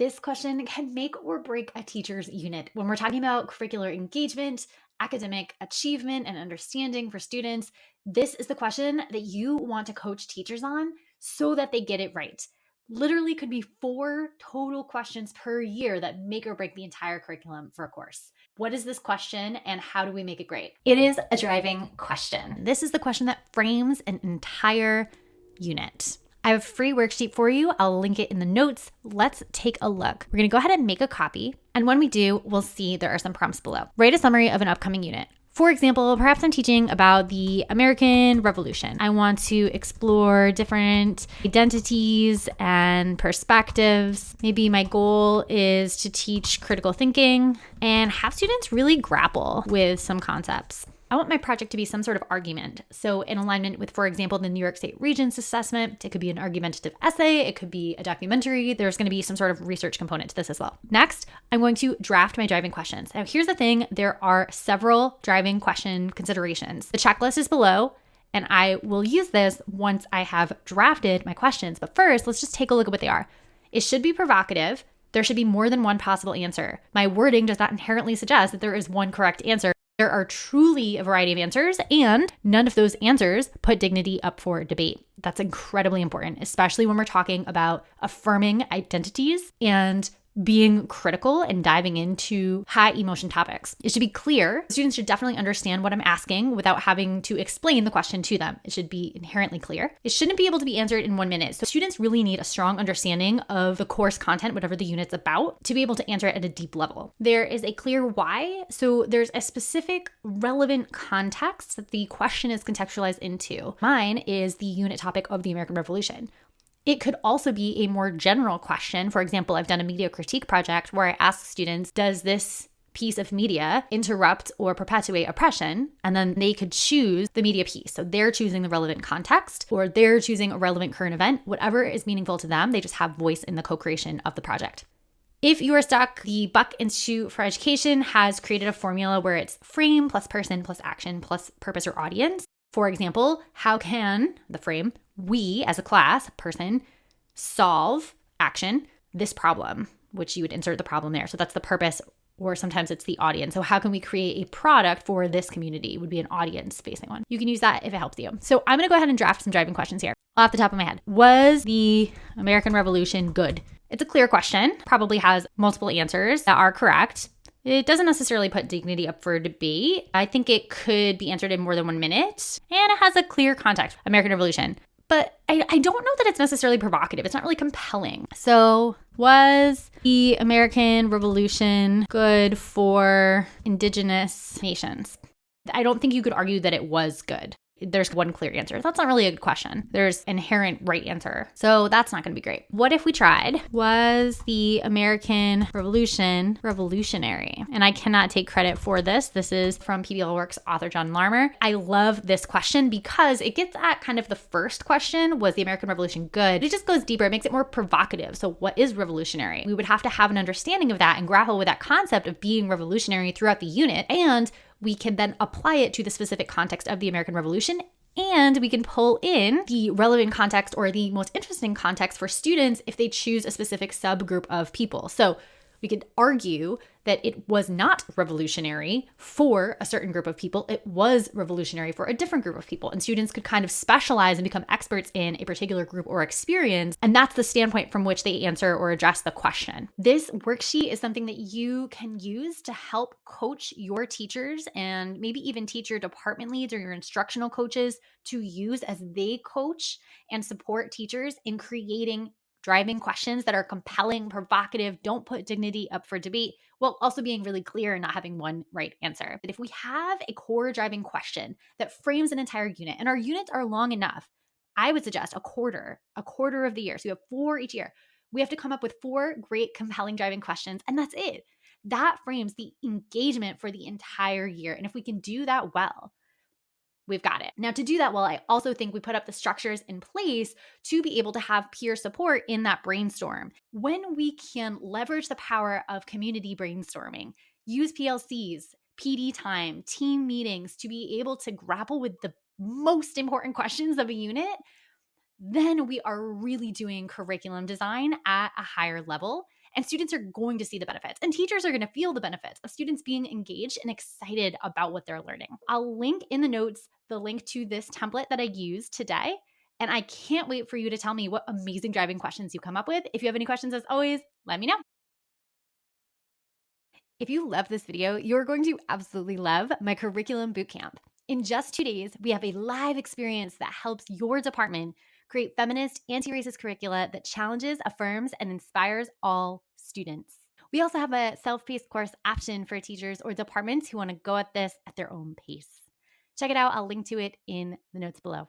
This question can make or break a teacher's unit. When we're talking about curricular engagement, academic achievement, and understanding for students, this is the question that you want to coach teachers on so that they get it right. Literally could be 4 total questions per year that make or break the entire curriculum for a course. What is this question and how do we make it great? It is a driving question. This is the question that frames an entire unit. I have a free worksheet for you. I'll link it in the notes. Let's take a look. We're going to go ahead and make a copy. And when we do, we'll see there are some prompts below. Write a summary of an upcoming unit. For example, perhaps I'm teaching about the American Revolution. I want to explore different identities and perspectives. Maybe my goal is to teach critical thinking and have students really grapple with some concepts. I want my project to be some sort of argument. So in alignment with, for example, the New York State Regents assessment, it could be an argumentative essay, it could be a documentary. There's going to be some sort of research component to this as well. Next, I'm going to draft my driving questions. Now, here's the thing. There are several driving question considerations. The checklist is below, and I will use this once I have drafted my questions. But first, let's just take a look at what they are. It should be provocative. There should be more than one possible answer. My wording does not inherently suggest that there is one correct answer. There are truly a variety of answers, and none of those answers put dignity up for debate. That's incredibly important, especially when we're talking about affirming identities and being critical and diving into high emotion topics. It should be clear. Students should definitely understand what I'm asking without having to explain the question to them. It should be inherently clear. It shouldn't be able to be answered in 1 minute. So students really need a strong understanding of the course content, whatever the unit's about, to be able to answer it at a deep level. There is a clear why. So there's a specific relevant context that the question is contextualized into. Mine is the unit topic of the American Revolution. It could also be a more general question. For example, I've done a media critique project where I ask students, does this piece of media interrupt or perpetuate oppression? And then they could choose the media piece. So they're choosing the relevant context or they're choosing a relevant current event, whatever is meaningful to them. They just have voice in the co-creation of the project. If you are stuck, the Buck Institute for Education has created a formula where it's frame plus person plus action plus purpose or audience. For example, how can the frame, we as a class, person, solve, action, this problem, which you would insert the problem there. So that's the purpose, or sometimes it's the audience. So how can we create a product for this community would be an audience-facing one. You can use that if it helps you. So I'm going to go ahead and draft some driving questions here. Off the top of my head, was the American Revolution good? It's a clear question, probably has multiple answers that are correct. It doesn't necessarily put dignity up for debate. I think it could be answered in more than 1 minute, and it has a clear context, American Revolution. But I don't know that it's necessarily provocative. It's not really compelling. So was the American Revolution good for indigenous nations? I don't think you could argue that it was good. There's one clear answer. That's not really a good question. There's inherent right answer. So that's not going to be great. What if we tried? Was the American Revolution revolutionary? And I cannot take credit for this. This is from PBL Works author John Larmer. I love this question because it gets at kind of the first question, was the American Revolution good? It just goes deeper. It makes it more provocative. So what is revolutionary? We would have to have an understanding of that and grapple with that concept of being revolutionary throughout the unit. And we can then apply it to the specific context of the American Revolution, and we can pull in the relevant context or the most interesting context for students if they choose a specific subgroup of people. So we could argue that it was not revolutionary for a certain group of people. It was revolutionary for a different group of people. And students could kind of specialize and become experts in a particular group or experience. And that's the standpoint from which they answer or address the question. This worksheet is something that you can use to help coach your teachers and maybe even teach your department leads or your instructional coaches to use as they coach and support teachers in creating driving questions that are compelling, provocative, don't put dignity up for debate, while also being really clear and not having one right answer. But if we have a core driving question that frames an entire unit, and our units are long enough, I would suggest a quarter of the year. So we have 4 each year. We have to come up with 4 great, compelling driving questions, and that's it. That frames the engagement for the entire year. And if we can do that well, we've got it. Now, to do that well, I also think we put up the structures in place to be able to have peer support in that brainstorm. When we can leverage the power of community brainstorming, use PLCs, PD time, team meetings to be able to grapple with the most important questions of a unit, then we are really doing curriculum design at a higher level. And students are going to see the benefits, and teachers are going to feel the benefits of students being engaged and excited about what they're learning. I'll link in the notes the link to this template that I used today. And I can't wait for you to tell me what amazing driving questions you come up with. If you have any questions, as always, let me know. If you love this video, you're going to absolutely love my curriculum bootcamp. In just 2 days, we have a live experience that helps your department create feminist, anti-racist curricula that challenges, affirms, and inspires all students. We also have a self-paced course option for teachers or departments who want to go at this at their own pace. Check it out. I'll link to it in the notes below.